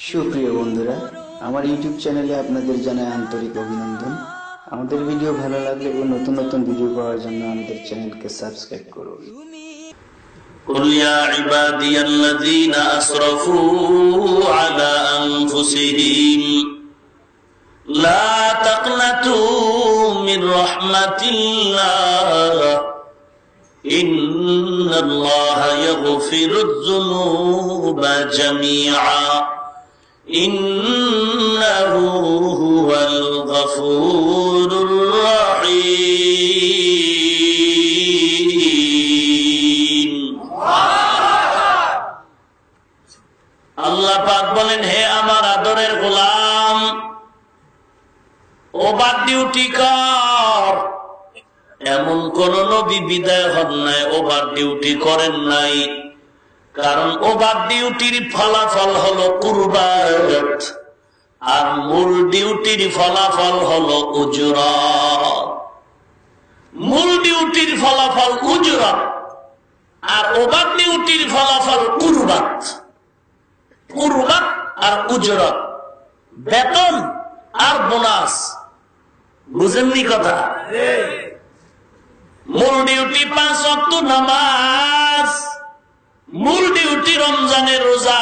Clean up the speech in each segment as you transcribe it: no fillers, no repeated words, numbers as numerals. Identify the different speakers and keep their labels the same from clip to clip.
Speaker 1: সুপ্রিয় বন্ধুরা, আমার ইউটিউব চ্যানেলে আপনাদের জানাই আন্তরিক অভিনন্দন। আমাদের ভিডিও ভালো লাগলে ও নতুন নতুন ভিডিও পাওয়ার জন্য আমাদের চ্যানেলকে সাবস্ক্রাইব করুন।
Speaker 2: قل يا عبادي الذين أسرفوا على أنفسهم لا تقنطوا من رحمة الله إن الله يغفر الذنوب جميعا إنه هو الغفور الرحيم। আল্লাহ পাক বলেন, হে আমার আদরের গোলাম, ওভার ডিউটি কর। এমন কোন নবী বিদায় হন নাই ওভার ডিউটি করেন নাই, কারণ ওভার ডিউটির ফলাফল হলো কুরবাত, আর মূল ডিউটির ফলাফল হলো উজরাত। মূল ডিউটির ফলাফল উজরাত, আর ওভার ডিউটির ফলাফল কুরবাত। কুরবাত আর উজরাত, বেতন আর বোনাস। বুঝেননি কথা? মূল ডিউটি 5 ওয়াক্ত নামাজ, মূল ডিউটি রমজানের রোজা,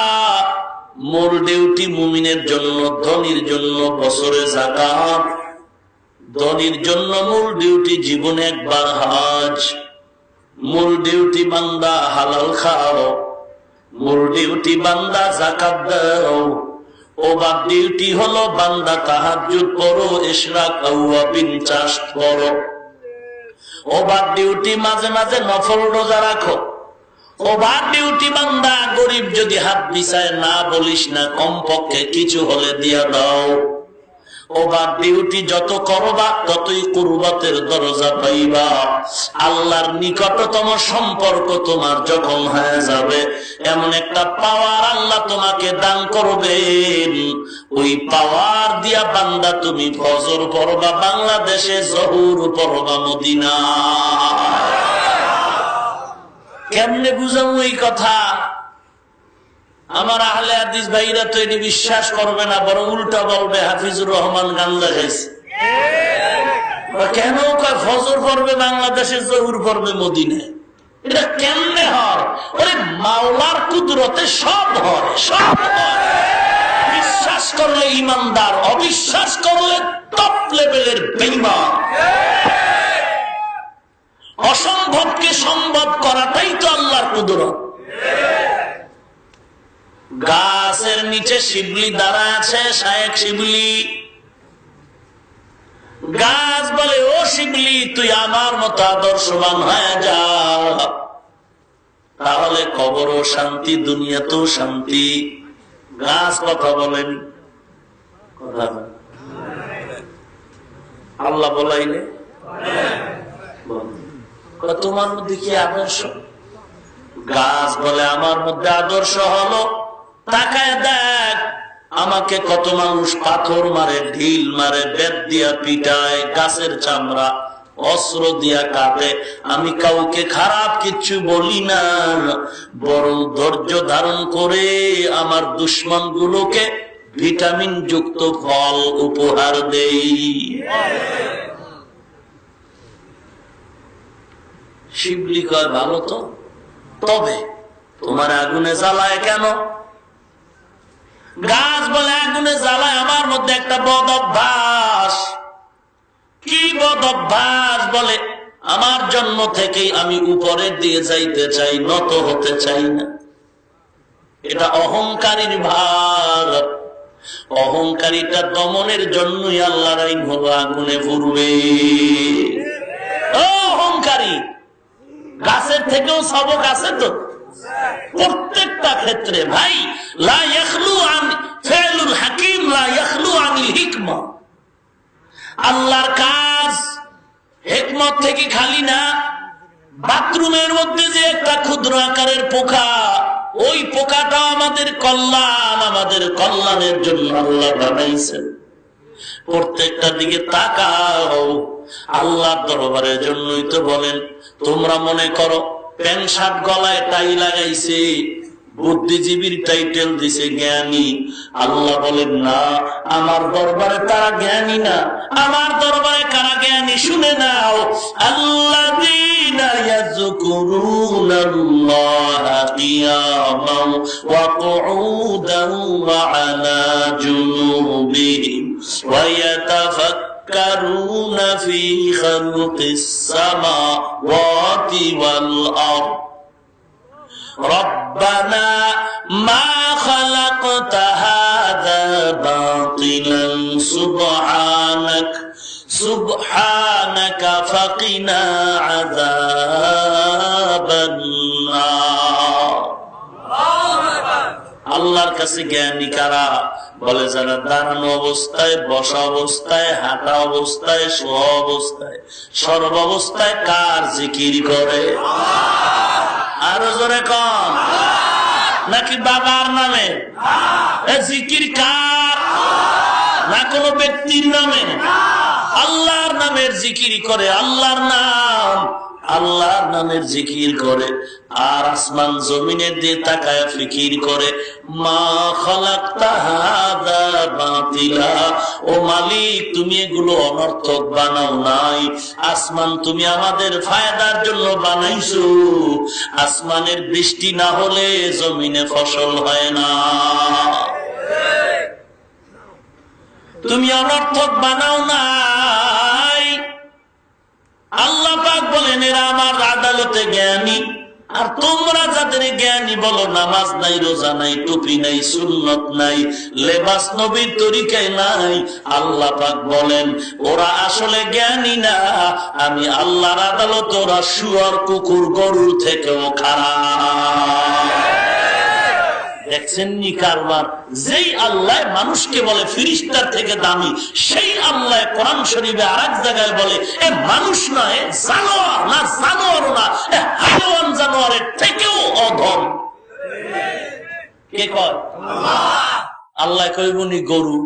Speaker 2: মূল ডিউটি মুমিনের জন্য, ধনীর জন্য বছরে যাকাত, ধনীর জন্য মূল ডিউটি জীবনে একবার হজ, মূল ডিউটি বান্দা হালাল খাও, মূল ডিউটি বান্দা যাকাত দাও। ওভার ডিউটি হলো বান্দা তাহাজ্জুদ পড়ো, ইশরাক আওয়াবিন চাষ করো। ওভার ডিউটি মাঝে মাঝে নফল রোজা রাখো। ওভার ডিউটি বান্দা গরিব যদি হাত বিছায় না বলিস না, কমপক্ষে কিছু হলে দিয়া দাও। ওভার ডিউটি যত করবা ততই কুরবাতের দরজা পাইবা। আল্লাহর নিকটতম সম্পর্ক তোমার যখন হয়ে যাবে, এমন একটা পাওয়ার আল্লাহ তোমাকে দান করবেন। ওই পাওয়ার দিয়া বান্দা তুমি ফজর পড়বা বাংলাদেশে, জহুর পড়বা মদিনা। কেমনে বুঝাবো এই কথা? আমার আহলে হাদিস ভাইরা তো এটি বিশ্বাস করবে না, বরং উল্টা বলবে হাফিজুর রহমান গান লাগাইছে। কেন কয় ফজর পড়বে বাংলাদেশে, জহুর পড়বে মদিনায়? এটা কেমনে হয়? ওরে মাওলার কুদরতে সব হয়, সব হয়। বিশ্বাস করলে ইমানদার, অবিশ্বাস করলে টপ লেভেলের বেঈমান। অসম্ভবকে সম্ভব করাটাই তো আল্লাহর কুদরত। গাছের নিচে শিবলি দাঁড়া আছে, শায়েখ শিবলি। গাছ বলে, ও শিবলি, তুই আমার মতো আদর্শবান হয়ে যা, তাহলে কবরও শান্তি, দুনিয়াতেও শান্তি। গাছ কথা বলেন, কথা আল্লাহ বলাইলে তোমার মধ্যে কি আদর্শ? গাছ বলে, আমার মধ্যে আদর্শ হলো, তাকায় দেখ আমাকে কত মানুষ পাথর মারে, ঢিল মারে, বেত দিয়া পিটায়, গাছের চামড়া অস্ত্র দিয়া কাটে, আমি কাউকে খারাপ কিছু বলি না, বরং ধৈর্য ধারণ করে আমার দুশ্মন গুলোকে ভিটামিন যুক্ত ফল উপহার দেই। শিবলি কয়, ভালো তো, তবে তোমার আগুনে জ্বালায় কেন? গাছ বলে, আগুনে জ্বালায় আমার মধ্যে একটা বদ অভ্যাস। কি বদ অভ্যাস? বলে, আমার জন্ম থেকেই আমি উপরের দিকে যাইতে চাই, নত হতে চাই না। এটা অহংকারীর ভাগ। অহংকারীটা দমনের জন্যই আল্লাহর আইন হলো আগুনে পুড়বে। অহংকারী গাছের থেকেও সবক আছে তো প্রত্যেকটা ক্ষেত্রে ভাই। লা ইয়াখলু আন ফি'লুল হাকিম লা ইয়াখলু আনিল হিকমা। আল্লাহর কাজ হিকমত থেকে খালি না। বাথরুমের মধ্যে যে একটা ক্ষুদ্র আকারের পোকা, ওই পোকাটা আমাদের কল্যাণ, আমাদের কল্যাণের জন্য আল্লাহ বানাইছেন। প্রত্যেকটা দিকে তাকাও। আল্লাহর দরবারের জন্যই তো বলেন, তোমরা মনে করো প্যান্ট শার্ট গলায় টাই লাগাইছে, বুদ্ধিজীবীর টাইটেল দিছে জ্ঞানী। আল্লাহ বলেন না, আমার দরবারে তারা জ্ঞানী না, আমার দরবারে কারা জ্ঞানী শুনে নাও। আল্লাযীনা ইয়াযকুরুনাল্লাহা কিয়ামান ওয়া কুউদান ওয়া আলা জুনুবিহিম ওয়া ইয়াতাফাক্কারুনা ফী খালকিস সামাওয়াতি ওয়াল আরদ ربنا ما خلقت هذا باطلا سبحانك فقنا عذاب النار। আল্লাহর কাছে জ্ঞানী কারা? বলে যারা দাঁড়ানো অবস্থায়, বসা অবস্থায়, হাঁটা অবস্থায়, শোয়া অবস্থায়, সর্ব অবস্থায় কার জিকির করে? আরো জোরে কম। নাকি বাবার নামে? জিকির কার? না কোনো ব্যক্তির নামে? আল্লাহর নামের জিকির করে, আল্লাহর নাম, আল্লাহর নামের জিকির করে। আর আসমান জমিনের দিয়ে তাকায় ফিকির করে, মা খালাকতা হাযা বাতিলা, ও মালিক তুমি এগুলো অনর্থক বানাও নাই, আসমান তুমি আমাদের ফায়দার জন্য বানাইছো। আসমানের বৃষ্টি না হলে জমিনে ফসল হয় না, তুমি অনর্থক বানাও নাই। আল্লাহ পাক বলেন এরা আমার আদালতে জ্ঞানী। আর তোমরা যাদের জ্ঞানী বলো, নামাজ নাই, রোজা নাই, টুপি নাই, সুন্নত নাই, লেবাস নবীর তরিকায় নাই, আল্লাহ পাক বলেন ওরা আসলে জ্ঞানী না। আমি আল্লাহর আদালত ওরা শুয়োর, কুকুর, গরুর থেকেও খারাপ। দেখছেন নি কারবার? যেই আল্লাহ মানুষকে বলে ফিরিস্তার থেকে দামি, সেই আল্লাহ কোরআন শরীফে আরেক জায়গায় বলে এ মানুষ নয়, জানোয়ার না, জানোয়ার না, হায়াওয়ান জানোয়ারের থেকেও অধম। কে কয়? আল্লাহ কইবনি গরু।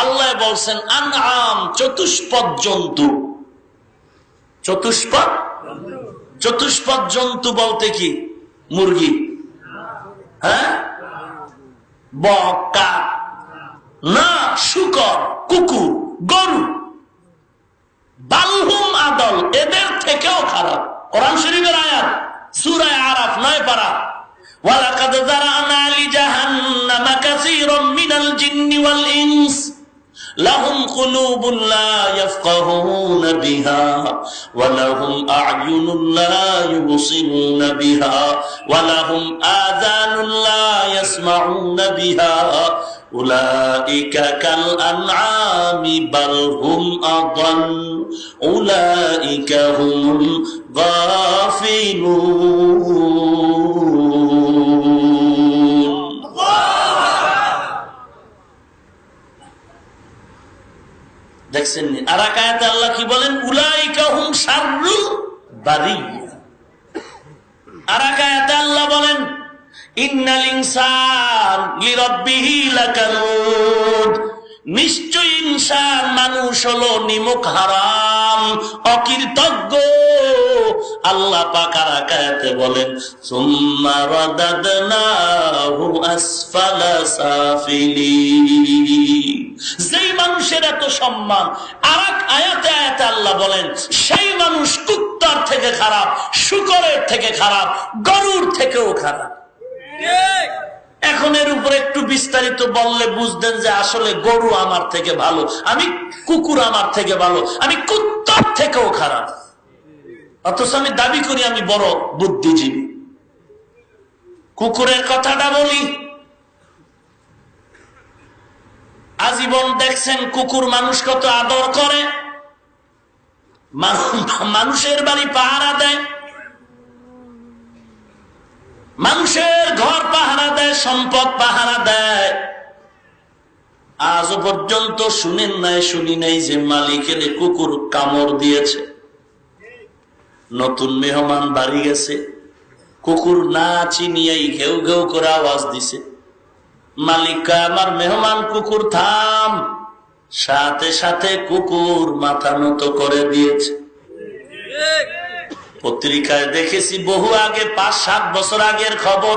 Speaker 2: আল্লাহ বলছেন আনআম, চতুষ্পদ জন্তু। চতুষ্পদ, চতুষ্পদ জন্তু বলতে কি? মুরগি, হ্যাঁ, বকা না, শুকর, কুকুর, গরু, বালহুম আদল, এদের থেকেও খারাপ। কোরআন শরীফের আয়াত, সূরা আরাফ 9 পারা। ওয়ালাকাদ যারানা লিজাহান্নামা কাসীরাম মিনাল জিন্নি ওয়াল ইনস লাহুম কুলুবুন লা ইয়াফকাহুনা বিহা ওয়া লাহুম আ'য়ুনুন লা ইউবসিরুনা বিহা ওয়া লাহুম আযানুন লা ইয়াসমাউনা বিহা উলাইকা কাল আনআমি বাল হুম আদাল উলাইকা হুমুল গাফিলুন। দেখছেন নি? আর এক আয়াতে আল্লাহ কি বলেন? উলাইকা হুম শাররুল বারিয়া। আর এক আয়াতে আল্লাহ বলেন ইন্নাল ইনসান লিরাব্বিহি লাকানুদ, নিশ্চয় ইনসান মানুষ হলো নিমক হারাম, অকৃতজ্ঞ। আল্লাহ পাক আর এক আয়াতে বলেন সুম্মা রাদাদনাহু আসফালা সাফিলিন, যেই মানুষের এত সম্মান, আর এক আয়াতে আয়াতে আল্লাহ বলেন সেই মানুষ কুত্তার থেকে খারাপ, শূকরের থেকে খারাপ, গরুর থেকেও খারাপ। এখন এর উপরে একটু বিস্তারিত বললে বুঝতেন যে আসলে গরু আমার থেকে ভালো, আমি কুকুর আমার থেকে ভালো, আমি কুত্তার থেকেও খারাপ, অথচ আমি দাবি করি আমি বড় বুদ্ধিজীবী। কুকুরের কথাটা বলি, আজীবন দেখছেন কুকুর মানুষ কত আদর করে, মানুষের বাড়ি পাহারা দেয়, মানুষের ঘর পাহারা দেয়, সম্পদ পাহারা দেয়। আজও পর্যন্ত শুনেন নাই, শুনি নাই যে মালিকের কুকুর কামড় দিয়েছে। নতুন মেহমান বাড়ি গেছে, কুকুর না চিনিয়াই ঘেউ ঘেউ করে আওয়াজ দিছে, মালিক আমার মেহমান কুকুর থাম, সাথে সাথে কুকুর মাথা নত করে দিয়েছে। পত্রিকায় দেখেছি বহু আগে, 5-7 বছর আগের খবর,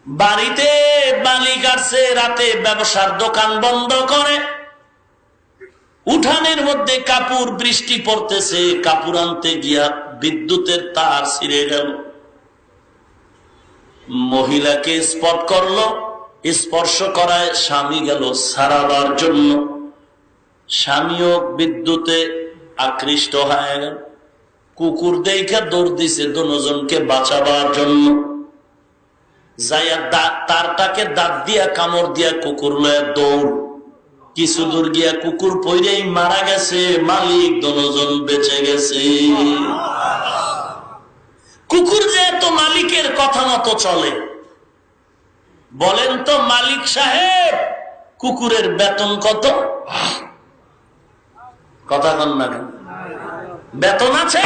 Speaker 2: বাড়িতে মালিক আসছে, রাতে ব্যবসার দোকান বন্ধ করে, উঠানের মধ্যে কাপড়, বৃষ্টি পড়তেছে, কাপড় আনতে গিয়া বিদ্যুতের তার ছিঁড়ে গেল। মহিলাকে স্পট করলো, স্পর্শ করায় স্বামী গেল সারাবার জন্য, স্বামীও বিদ্যুতে আকৃষ্ট হয়ে গেল। কুকুর দেখে দৌড় দিছে দুজনকে বাঁচাবার জন্য, যাইয়া তারটাকে দাঁত দিয়া কামড় দিয়া কুকুর লয়ে দৌড়। কিছু দূর গিয়া কুকুর পইরেই মারা গেছে, মালিক দুজন বেঁচে গেছে। কুকুর যেহেতু মালিকের কথা মতো চলে, বলেন তো মালিক সাহেব কুকুরের বেতন কত? কথা কন না কেন? বেতন আছে?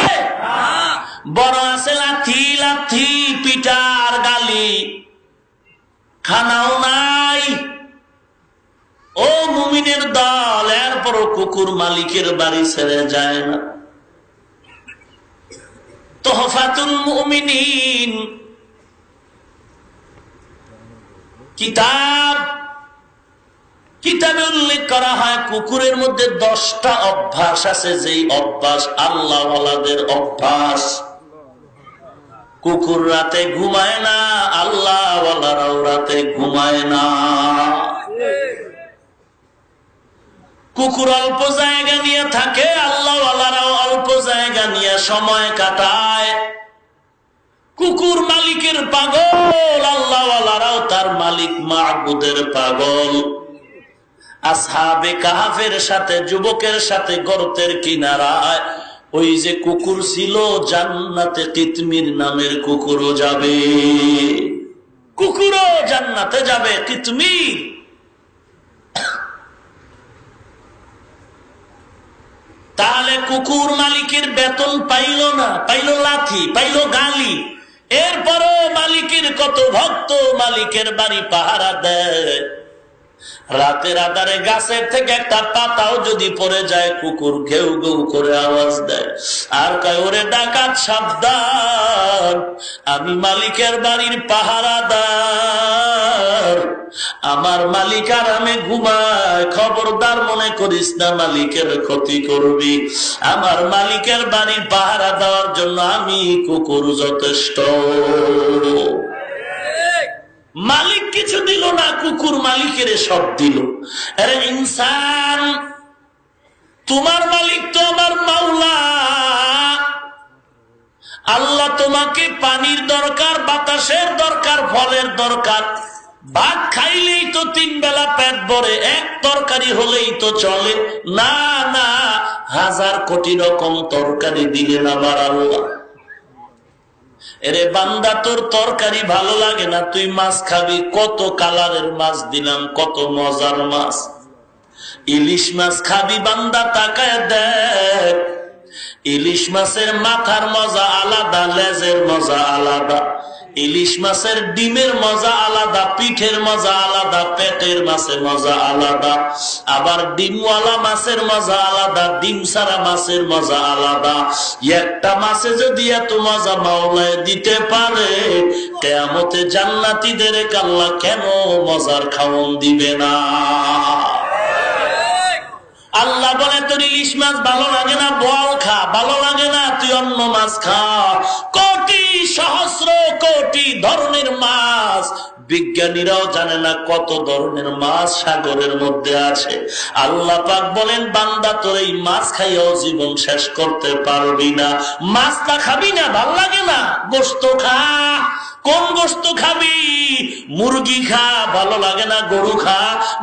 Speaker 2: বড় আছে লাথি লাথি, পিটার গালি, খানাও নাই। ও মুমিনের দল, এরপরও কুকুর মালিকের বাড়ি ছেড়ে যায় না। তোহফাতুল মুমিনিন কিতাবে উল্লেখ করা হয় কুকুরের মধ্যে 10টা অভ্যাস আছে, যেই অভ্যাস আল্লাহওয়ালাদের অভ্যাস। কুকুর রাতে ঘুমায় না, আল্লাহওয়ালারাও রাতে ঘুমায় না। কুকুর অল্প জায়গা নিয়ে থাকে, আল্লাহওয়ালারাও অল্প জায়গা নিয়ে সময় কাটায়। কুকুর মালিকের পাগল, আল্লাহওয়ালারাও তার মালিক মাবুদের পাগল। আসহাবে কাহাফের সাথে, যুবকের সাথে গর্তের কিনারায় ওই যে কুকুর ছিল, জান্নাতে কিতমির নামের কুকুরও যাবে, কুকুরও জান্নাতে যাবে, কিতমির। তাহলে কুকুর মালিকের বেতন পাইল না, পাইল লাথি, পাইল গালি। এরপরও মালিকের কত ভক্ত মালিকের বাড়ি পাহারা দেয়। রাতের আধারে গাছের থেকে একটা পাতাও যদি পড়ে যায়, কুকুর ঘেউ ঘেউ করে আওয়াজ দেয় আর কয়, ওরে ডাকাত সাবধান, আমি মালিকের বাড়ির পাহারাদার, আমার মালিক আরামে ঘুমায়, খবরদার মনে করিস না মালিকের ক্ষতি করবি। আমার মালিকের বাড়ির পাহারা দেওয়ার জন্য আমি কুকুর যথেষ্ট। মালিক কিছু দিল না, কুকুর মালিকের সব দিল। আরে ইনসান, তোমার মালিক তো আমার মাওলা। আল্লাহ তোমাকে পানির দরকার, বাতাসের দরকার, ফলের দরকার। ভাত খাইলেই তো 3 বেলা পেট ভরে, এক তরকারি হলেই তো চলে না। না, 1000 কোটি রকম তরকারি দিলেন আমার আল্লাহ। এরে বান্দা, তোর তরকারি ভালো লাগে না, তুই মাছ খাবি, কত কালারের মাছ দিলাম, কত মজার মাছ। ইলিশ মাছ খাবি বান্দা, তাকায় দেখ, ইলিশ মাছের মাথার মজা আলাদা, লেজের মজা আলাদা। ইলিশ মাছের ডিমের মজা আলাদা, পিঠের মজা আলাদা, পেটের মাছের মজা আলাদা। আবার ডিমওয়ালা মাছের মজা আলাদা, ডিম ছাড়া মাছের মজা আলাদা। একটা মাছে যদি এত মজা মাওলায় দিতে পারে, কিয়ামতে জান্নাতীদের আল্লাহ কেন মজার খাওন দিবে না? আল্লাহ বলে, তোর ইলিশ মাছ ভালো লাগে না, বোয়াল খা। ভালো লাগে না, তুই অন্য মাছ খা। কোটি সহস্র কোটি ধরনের মাছ, বিজ্ঞানীরাও জানে না কত ধরনের মাছ সাগরের মধ্যে আছে। আল্লাহ পাক বলেন, বান্দা তোর এই মাছ খাইয়াও জীবন শেষ করতে পারবি না। মাছটা খাবি না, ভাল লাগে না, গোশত খা। কোন গোশত খাবি? মুরগি খা, ভালো লাগে না। গরু খা,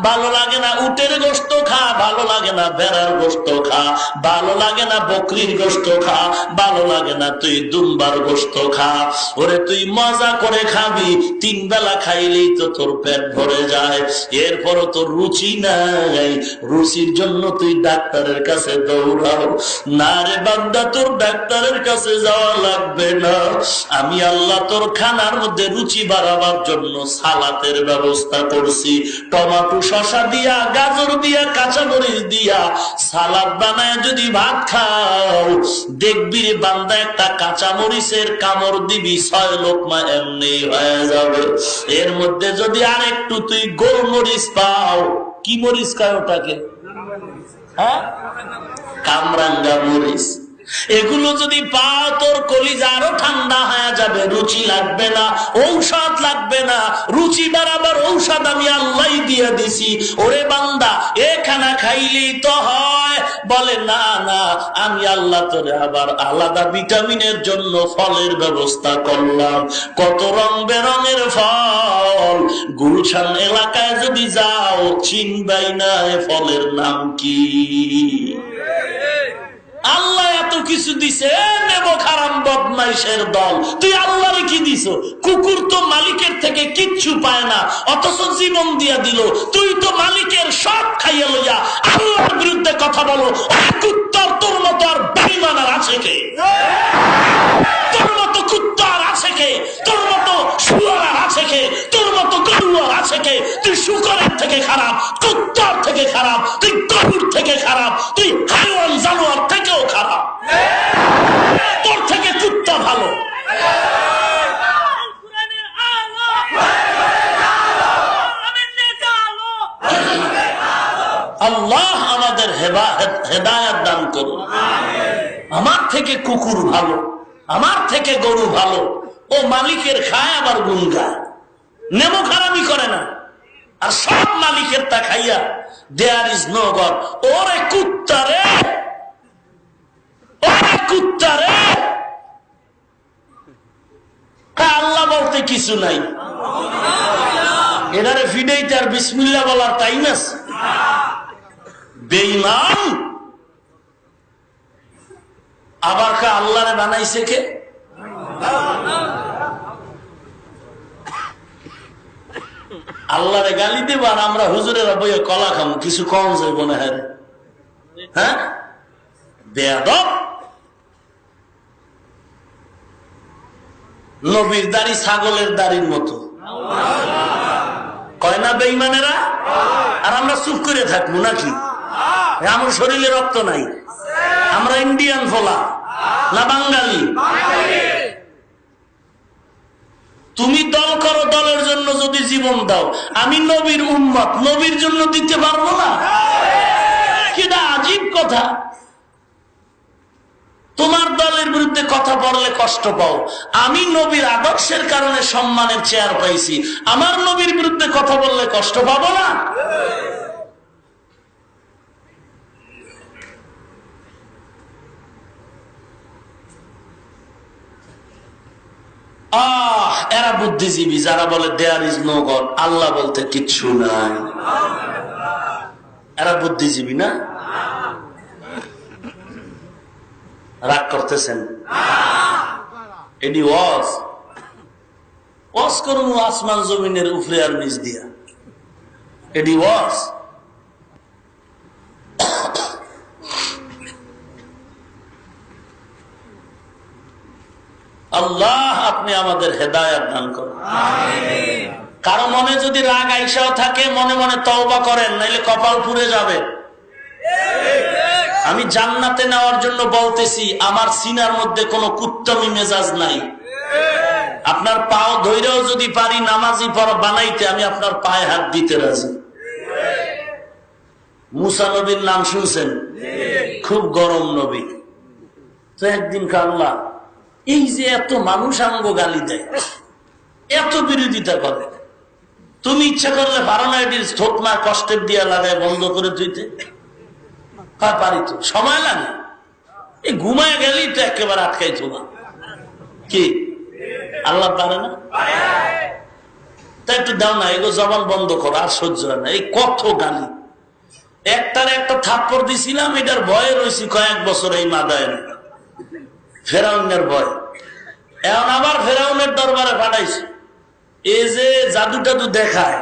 Speaker 2: ভালো লাগে না। উটের গোশত খা, ভালো লাগে না। ভেড়ার গোশত খা, ভালো লাগে না। বকরির গোশত খা, ভালো লাগে না। তুই দুম্বার গোশত খা। ওরে তুই মজা করে খাবি, 3 বেলা খাইলেই তো তোর পেট ভরে যায়। এরপরও তোর রুচি নাই, রুচির জন্য তুই ডাক্তারের কাছে দৌড়াও। না রে বান্দা, তোর ডাক্তারের কাছে যাওয়া লাগবে না। আমি আল্লাহ তোর খানা খানার মধ্যে রুচি বাড়াবার জন্য সালাতের ব্যবস্থা করছি। টমেটো শসা দিয়া, গাজর দিয়া, কাঁচামরিচ দিয়া সালাদ বানায় যদি ভাত খাও, দেখবি রে বান্দা একটা কাঁচামরিচের কামড় দিবি 6 লোকমা এমনি হয়ে যাবে। এর মধ্যে যদি আর একটু তুই গোলমরিচ পাও, কি মরিচ খায় ওটাকে? হ্যাঁ, কামরাঙ্গা মরিচ। এগুলো যদি পাও, তোর কলিজা আরো ঠান্ডা হয়ে যাবে। রুচি লাগবে না, ঔষধ লাগবে না। রুচি বাড়াবার ঔষধ আমি আল্লাহ দিয়ে দিছি। ওরে বান্দা, এ খানা খাইলেই তো হয়? বলে না না, আমি আল্লাহ তোরে আবার আলাদা ভিটামিনের জন্য ফলের ব্যবস্থা করলাম। কত রং বেরঙের ফল। গুলশান এলাকায় যদি যাও, চিনবাই না এ ফলের নাম কি। আল্লাহ এত কিছু দিছে, নেব খারাম বদমাইশের দল। তুই আল্লাহরে কি দিছ? কুকুর তো মালিকের থেকে কিচ্ছু পায় না, অথচ জীবন দিয়া দিল। তুই তো মালিকের সব খাইয়া লইয়া আল্লাহর বিরুদ্ধে কথা বলো। কুত্তার তোর মতো আর বেঈমান আর আছে কে? তোর মতো কুত্তা আর আছে কে? তোর মতো শুয়োর আর আছে কে? তোর মতো গরু আর আছে কে? তুই শুকরের থেকে খারাপ, কুত্তার থেকে খারাপ, তুই গরুর থেকে খারাপ, তুই হাইওয়ান জানোয়ার থেকেও খারাপ। তোর থেকে কুত্তা ভালো। আল্লাহ আমাদের হেদায়েত দান করুন। আমার থেকে কুকুর ভালো, আমার থেকে গরু ভালো। ও মালিকের খায় আবার গুণ গায়, নেমো খারাপই করে না। আর সব মালিকের তা খাইয়া দেয়ার ইজ নো গড। ওরে কুত্তারে, ওরে কুত্তারে, আল্লাহ বলতে কিছু নাই। এটারে ফিডেইতে আর বিসমিল্লাহ বলার টাইম আছে? বেঈমান। আবার কা আল্লাহরে বানাইছে কে? আল্লাহরে গালি দেব আর আমরা হুজুরেরা বইয়ে কলা খামু, কিছু কম যাইব না। হ্যাঁ, বেয়াদব। নবীর দাড়ি ছাগলের দাড়ির মতো, কয় না বেঈমানেরা? আর আমরা চুপ করে থাকবো নাকি? আমার শরীরে রক্ত নাই, আমরা ইন্ডিয়ান ফোলা না বাঙালি? তুমি দল করো, দলের জন্য যদি জীবন দাও। আমি নবীর উম্মত, নবীর জন্য দিতে পারবো না? কিটা আজীব কথা। তোমার দলের বিরুদ্ধে কথা বললে কষ্ট পাও, আমি নবীর আদর্শের কারণে সম্মানের চেয়ার পাইছি। আমার নবীর বিরুদ্ধে কথা বললে কষ্ট পাবো না? এরা বুদ্ধিজীবী যারা বলে দেয়ার ইজ নো গড, আল্লাহ বলতে কিচ্ছু নাই। এরা বুদ্ধিজীবী না? রাগ করতেছেন? এটি ওয়াজ করুন আসমান জমিনের উপরে আর নিচ দিয়া। এটি ওয়াজ। আল্লাহ আপনি আমাদের হেদায়েত দান করুন। কারো মনে যদি রাগ আইসাও থাকে, মনে মনে তওবা করেন, নাইলে কপাল পুড়ে যাবে। আমি জান্নাতে নেওয়ার জন্য বলতেছি, আমার সিনার মধ্যে কোনো কুত্তামি মেজাজ নাই। আপনার পাও ধৈরেও যদি পারি নামাজি পড়া বানাইতে, আমি আপনার পায়ে হাত দিতে রাজি। মুসা নবীর নাম শুনছেন? খুব গরম নবী। তো একদিন আল্লাহ এই যে এত মানুষ আঙ্গ গালি দেয়, এত বিরোধিতা করে, তুমি ইচ্ছা করলে পারো না এটির থোকমা কষ্টের দিয়া লাগায় বন্ধ করে ধুইতে? পারি তো, সময় লাগে। এই ঘুমায় গেলেই তো একেবারে আটকাই থোবা। কি আল্লাহ পারে না? তা একটু দাও না, এগো জবান বন্ধ করো, আর সহ্য হয় না। এই কত গালি, একটার একটা থাপ্পড় দিছিলাম, এটার ভয়ে রয়েছি কয়েক বছর এই মাদায়। ফেরাউনের ভয়, এখন আবার ফেরাউনের দরবারে পাঠাইছে। এই যে জাদু টাদু দেখায়,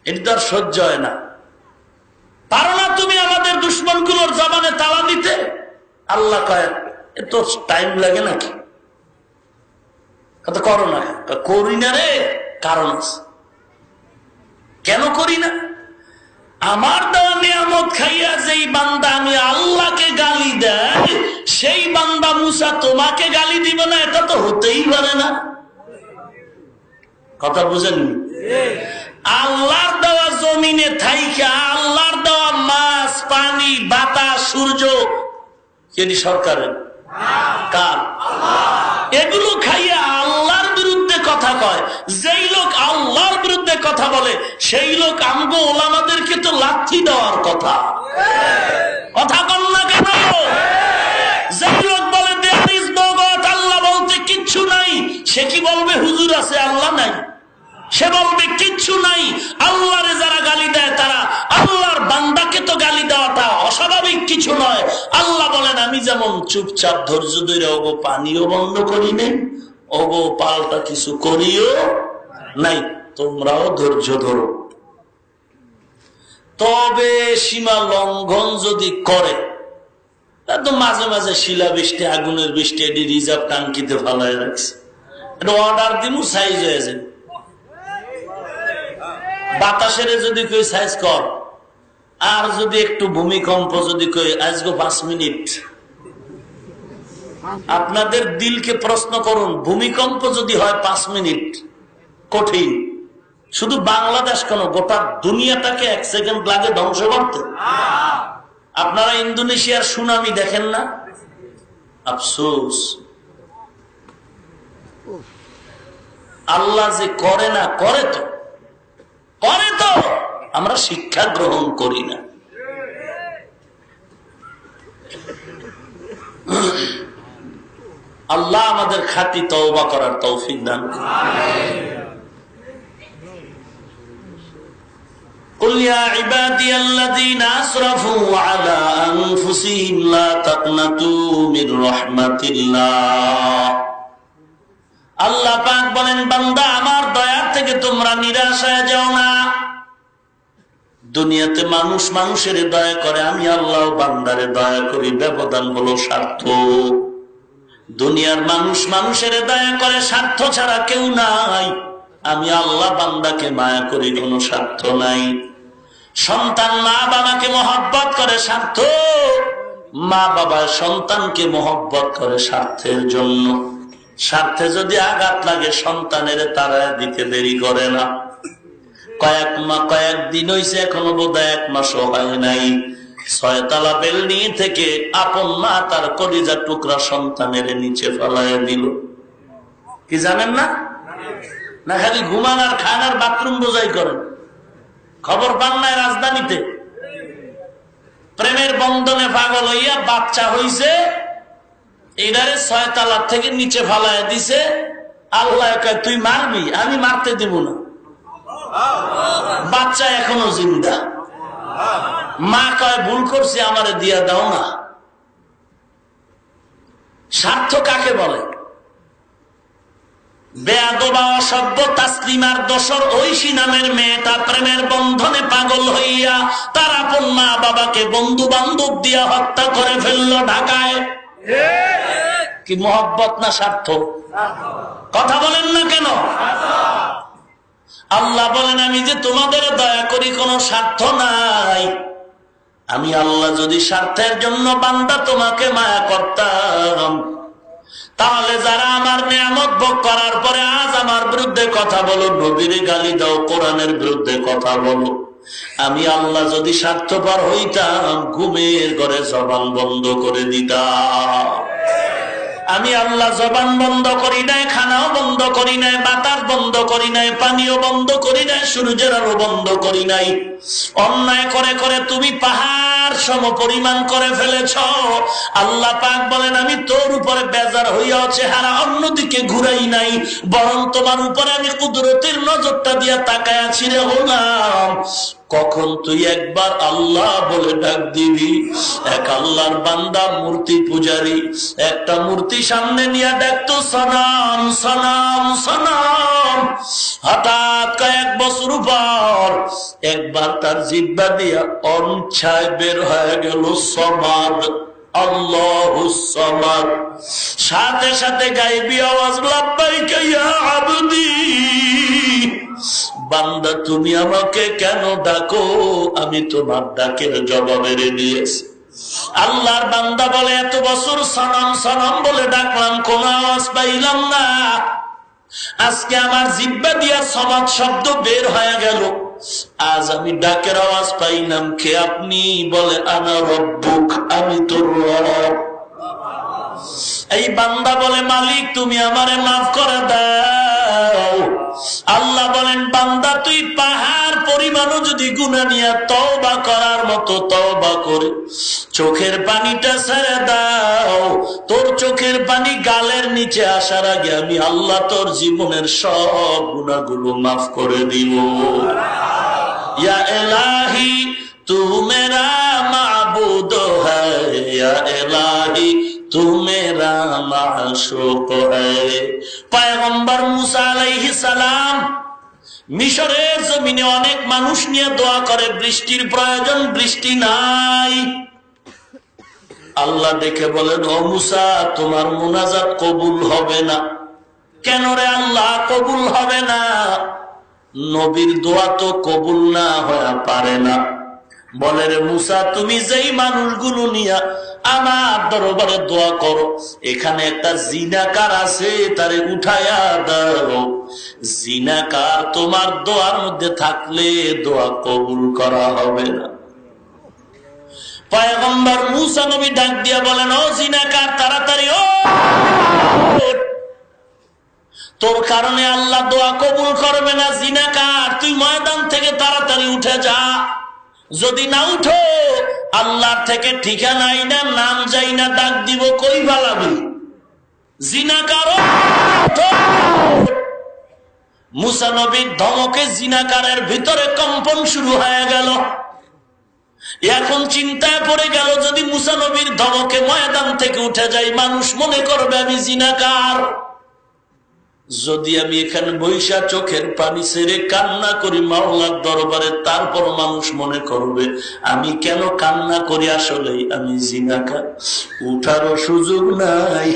Speaker 2: এটা তো আর সহ্য হয় না। পারো না তুমি আমাদের দুশ্মন গুলোর জবানে তালা দিতে? আল্লাহ কয় এত টাইম লাগে নাকি? কথা করো না, করি না রে, কারণ আছে। কেন করি না? আমার দেওয়া নিয়ামত খাইয়া যেই বান্দা আমি আল্লাহকে গালি দেয়, সেই বান্দা মুসা তোমাকে গালি দিবে না, এটা তো হতেই পারে না। কথা বুঝেননি? আল্লাহর দেওয়া জমিনে থাইকা আল্লাহর দেওয়া মাছ, পানি, বাতাস, সূর্য এটি সরকারের, কার? এগুলো খাইয়া আল্লাহর বিরুদ্ধে কথা কয়। যেই লোক আল্লাহর বিরুদ্ধে কথা বলে সেই লোক আমগো ওলামাদেরকে তো লাথি দেওয়ার কথা। কথা কন না কেন? যেই লোক বলে দেয়ার ইজ নো গড, আল্লাহ বলতে কিচ্ছু নাই, সে কি বলবে হুজুর আছে আল্লাহ নাই? সে বলবে কিচ্ছু নাই। আল্লাহরে যারা গালি দেয় তারা আল্লাহর বান্দাকে তো গালি দেওয়াটা অস্বাভাবিক কিছু নয়। আল্লাহ বলেন আমি যেমন চুপচাপ ধৈর্য ধরে ওগো পানিও বন্ধ করি নাই, ওগো পাল্টা কিছু করিও নাই, তোমরাও ধৈর্য ধরো। তবে সীমা লঙ্ঘন যদি করে তো মাঝে মাঝে শিলা বৃষ্টি, আগুনের বৃষ্টি, এটি রিজার্ভ টাঙ্কিতে ফালায় রাখছে, এটা অর্ডার দিমু সাইজ হয়ে যায়। বাতাসের যদি কই সাইজ কর, আর যদি একটু ভূমিকম্প যদি কই আজকে 5 মিনিট, আপনাদের দিলকে প্রশ্ন করুন, ভূমিকম্প যদি হয় 5 মিনিট কঠিন, শুধু বাংলাদেশ কেন গোটা দুনিয়াটাকে 1 সেকেন্ড লাগে ধ্বংস করতে। আপনারা ইন্দোনেশিয়ার সুনামি দেখেন না? আফসোস, আল্লাহ যে করে না, করে তো, করে তো, আমরা শিক্ষা গ্রহণ করি না। আল্লাহ আমাদের খাঁটি তওবা করার তৌফিক দান করুন। قل يا عبادي الذين أسرفوا على أنفسهم لا تقنطوا من رحمة الله। আল্লাহ পাক বলেন, বান্দা আমার দয়া থেকে তোমরা নিরাশ হয়ে যাও না। দুনিয়াতে মানুষ মানুষের দয়া করে, আমি আল্লাহ বান্দারে দয়া করি, ব্যবধান হলো স্বার্থ। দুনিয়ার মানুষ মানুষের দয়া করে, স্বার্থ ছাড়া কেউ নাই। আমি আল্লাহ বান্দাকে মায়া করি, কোনো স্বার্থ নাই। সন্তান মা বাবাকে মহব্বত করে স্বার্থ, মা বাবা সন্তানকে মহব্বত করে স্বার্থের জন্য। স্বার্থে যদি আঘাত লাগে সন্তানের তারা দিতে দেরি করে না। কয়েকদিন হইছে, এখনো বোধহয় 1 মাসও হয় নাই, 6 তলা বিল্ডিং থেকে আপন মা তার কলিজার টুকরা সন্তানের নিচে ফেলায় দিল। কি জানেন না? না খালি ঘুমান আর খান আর বাথরুম বোঝাই করেন। খবর পান নাই রাজধানীতে প্রেমের বন্ধনে পাগল হইয়া বাচ্চা হইছে, এটারে 6 তলা থেকে নিচে ফেলায় দিছে। আল্লাহ কয় তুই মারবি, আমি মারতে দিব না। বাচ্চা এখনো জিন্দা। মা কয় ভুল করছি, আমারে দিয়া দাও না। স্বার্থ কাকে বলে? বেয়াদবা অসভ্য তাসলিমার দোসর ঐশী নামের মেয়েটা প্রেমের বন্ধনে পাগল হইয়া তার আপন মা বাবাকে বন্ধু বান্ধব দিয়া হত্যা করে ফেললো ঢাকায়। কি মহব্বত না স্বার্থ? কথা বলেন না কেন? আল্লাহ বলেন আমি যে তোমাদের দয়া করি, কোনো স্বার্থ নাই। আমি আল্লাহ যদি স্বার্থের জন্য বান্দা তোমাকে মায়া করতাম, তাহলে যারা আমার নিয়ামত ভোগ করার পরে আজ আমার বিরুদ্ধে কথা বলো, নবীর গালি দাও, কোরআনের বিরুদ্ধে কথা বলো, আমি আল্লাহ যদি স্বার্থপর হইতাম ঘুমের ঘরে জবান বন্ধ করে দিতাম। আমি আল্লাহ জবান বন্ধ করি নাই, খানাও বন্ধ করি নাই, বাতাস বন্ধ করি নাই, পানিও বন্ধ করি নাই, সূর্যের আলো বন্ধ করি নাই। অন্যায় করে করে তুমি পাহাড় সম পরিমাণ করে ফেলেছ। আল্লাহ পাক বলেন আমি তোর উপরে বেজার হইয়া চেহারা অন্যদিকে ঘুরাই নাই, বরং তোমার উপরে আমি কুদরতের নজরটা দিয়া তাকায় আছি রে গোলাম। কখন তুই একবার আল্লাহ বলে ডাক দিবি? এক আল্লাহর বান্দা মূর্তি পূজারী একটা মূর্তি সামনে নিয়ে ডাকতো সনাম সনাম সনাম। হঠাৎ কয়েক বছর পর একবার তার জিহ্বা দিয়া অনিচ্ছায় বের হয়ে গেল সমাদ। আল্লাহুস সামাদ। সাথে সাথে গায়বী আওয়াজ, লাব্বাইকা ইয়া আবদি, বান্দা তুমি আমাকে কেন ডাকো, আমি তোমার ডাকের জবাবে দিয়েছি। আল্লাহর বান্দা বলে, এত বছর সানাম সানাম বলে ডাকলাম, কোন আওয়াজ পাইলাম না। আজকে আমার জিহ্বা দিয়া সমাজ শব্দ বের হয়ে গেল, আজ আমি ডাকের আওয়াজ পাইলাম। কে আপনি? বলে, আনা রব্বুক, আমি তোর রব। এই বান্দা বলে, মালিক তুমি আমারে মাফ করে দাও। আল্লাহ বলেন, বান্দা তুই পাহাড় পরিমাণও যদি গুনাহ নিয়ে তওবা করার মতো তওবা করে চোখের পানিটা ছেড়ে দাও, তোর চোখের পানি গালের নিচে আসার আগে আমি আল্লাহ তোর জীবনের সব গুনাহগুলো মাফ করে দিব। ইয়া ইলাহি তু মেরা মাবুদ হ্যায়, ইয়া ইলাহি তু মেরা মাশুক হ্যায়। পয়গম্বর মুসা আলাইহিস সালাম মিশরের জমিনে অনেক মানুষ নিয়ে দোয়া করে, বৃষ্টির প্রয়োজন, বৃষ্টি নাই। আল্লাহ দেখে বলেন, ও মুসা তোমার মুনাজাত কবুল হবে না। কেন রে আল্লাহ কবুল হবে না? নবীর দোয়া তো কবুল না হয়ে পারে না। বলে, রে মুসা তুমি যেই মানুষগুলো নিয়ে আমার দরবারে দোয়া করো, এখানে একটা জিনাকার আছে, তারে উঠায়া দাও। জিনাকার তোমার দোয়ার মধ্যে থাকলে দোয়া কবুল করা হবে না। পয়গম্বর মুসা নবী ডাক দিয়া বলেন, ও জিনাকার তাড়াতাড়ি ও, তোর কারণে আল্লাহ দোয়া কবুল করবে না। জিনাকার তুই ময়দান থেকে তাড়াতাড়ি উঠে যা, যদি না উঠো আল্লাহর থেকে ঠিকানাই না, নাম যাই না, ডাক দিব কই পালাবি। জিনাকার মুসা নবীর ধমকে জিনাকারের ভিতরে কম্পন শুরু হয়ে গেল। এখন চিন্তায় পড়ে গেল, যদি মুসা নবীর ধমকে ময়দান থেকে উঠে যাই, মানুষ মনে করবে আমি জিনাকার। যদি আমি এখানে বৈশা চোখের পানি ছেড়ে কান্না করি মাওলার দরবারে, তারপর মানুষ মনে করবে আমি কেন কান্না করি, আসলে আমি জিনাকার। উঠারও সুযোগ নাই,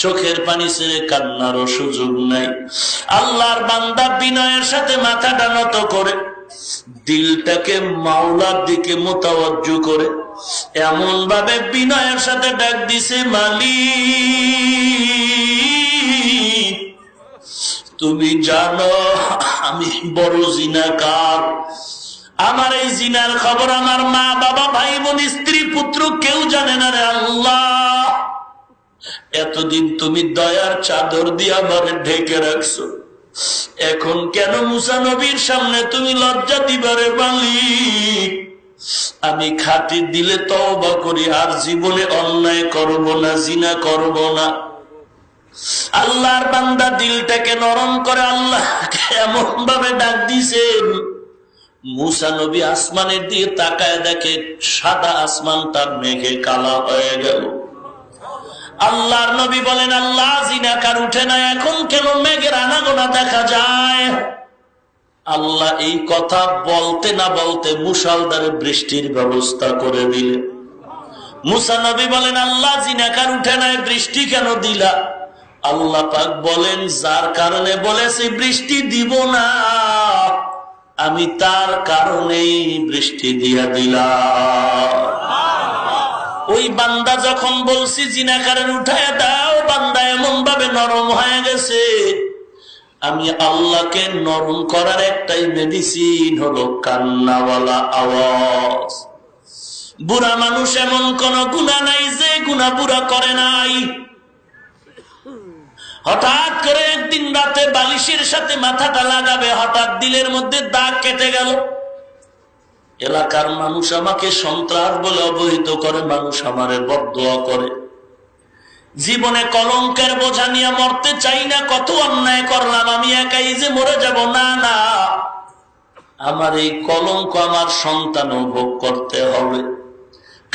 Speaker 2: চোখের পানি ছেড়ে কান্নারও সুযোগ নাই। আল্লাহর বান্দা বিনয়ের সাথে মাথাটা নত করে দিলটাকে মাওলার দিকে মোতাওয়াজ্জু করে এমন ভাবে বিনয়ের সাথে ডাক দিছে, মালিক তুমি জানো আমি বড় জিনাকার। আমার এই জিনার খবর আমার মা বাবা ভাই বোন স্ত্রী পুত্র কেউ জানে না রে আল্লাহ। এতদিন তুমি দয়ার চাদর দিয়ে আমার ঢেকে রাখছো, এখন কেন মুসা নবীর সামনে তুমি লজ্জা দিবারে মালিক? আমি খাতির দিলে তওবা করি, আর জীবনে অন্যায় করব না, জিনা করব না। আল্লাহর বান্দা দিলটাকে নরম করে আল্লাহকে এমন ভাবে ডাক দিছেন, মুসা নবী আসমানের দিকে তাকায় দেখে সাদা আসমানটা মেঘে কালা হয়ে গেল। আল্লাহর নবী বলেন, আল্লাহ জিনাকার উঠে না, এখন কেন মেঘের আনাগোনা দেখা যায়? আল্লাহ এই কথা বলতে না বলতে মুষলধারে বৃষ্টির ব্যবস্থা করে দিলেন। মুসা নবী বলেন, আল্লাহ জিনাকার উঠে নাই, বৃষ্টি কেন দিলা? আল্লাহ পাক বলেন, যার কারণে বলেছি বৃষ্টি দিব না, আমি তার কারণেই বৃষ্টি দিয়া দিলাম। ওই বান্দা যখন বলছি জিনাকারের উঠায় দাও, বান্দা এমন ভাবে নরম হয়ে গেছে। আমি আল্লাহকে নরম করার একটাই মেডিসিন হলো কান্নাওয়ালা আওয়াজ। বুড়া মানুষ এমন কোন গুনাহ নাই যে গুনাহ বুড়া করে নাই। হঠাৎ করে একদিন রাতে বালিশের সাথে মাথাটা লাগাবে, হঠাৎ দিলের মধ্যে দাগ কেটে গেল। এলাকার মানুষ আমাকে সন্ত্রাস বলে অবহিত করে, মানুষ আমারে বদদোয়া করে। জীবনে কলঙ্কের বোঝা নিয়ে মরতে চাই না, কত অন্যায় করলাম, আমি একাই যে মরে যাব, না না, আমার এই কলঙ্ক আমার সন্তান ভোগ করতে হবে।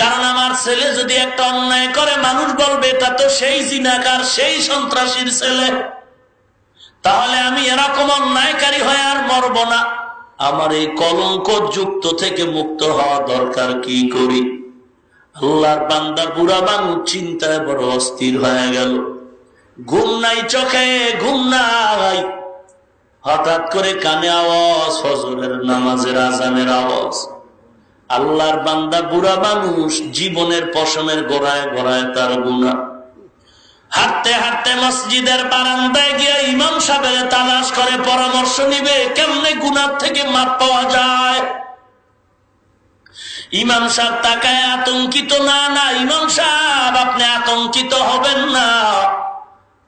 Speaker 2: কারণ আমার ছেলে যদি একটা অন্যায় করে, মানুষ বলবে এটা তো সেই জিনাকার, সেই সন্ত্রাসীর ছেলে। তাহলে আমি এরকম অন্যায়কারী হয়ে আর মরব না। আমার এই কলঙ্ক যুক্ত থেকে মুক্ত হওয়া দরকার, কি করি? আল্লাহর বান্দা বুড়া মানুষ চিন্তায় বড় অস্থির হয়ে গেল, ঘুম নাই চোখে, ঘুম নাই। হঠাৎ করে কানে আওয়াজ, ফজরের নামাজের আজানের আওয়াজ। আল্লাহর বান্দা বুড়া মানুষ, জীবনের পশমের গোড়ায় গোড়ায় তার গুনাহ। হাঁটতে হাঁটতে মসজিদের বারান্দায় গিয়ে ইমাম সাহেবের তালাশ করে, পরামর্শ নিবে কেমনে গুনাহ থেকে মাপ পাওয়া যায়। ইমাম সাহেব তাকায় আতঙ্কিত। না না ইমাম সাহেব, আপনি আতঙ্কিত হবেন না,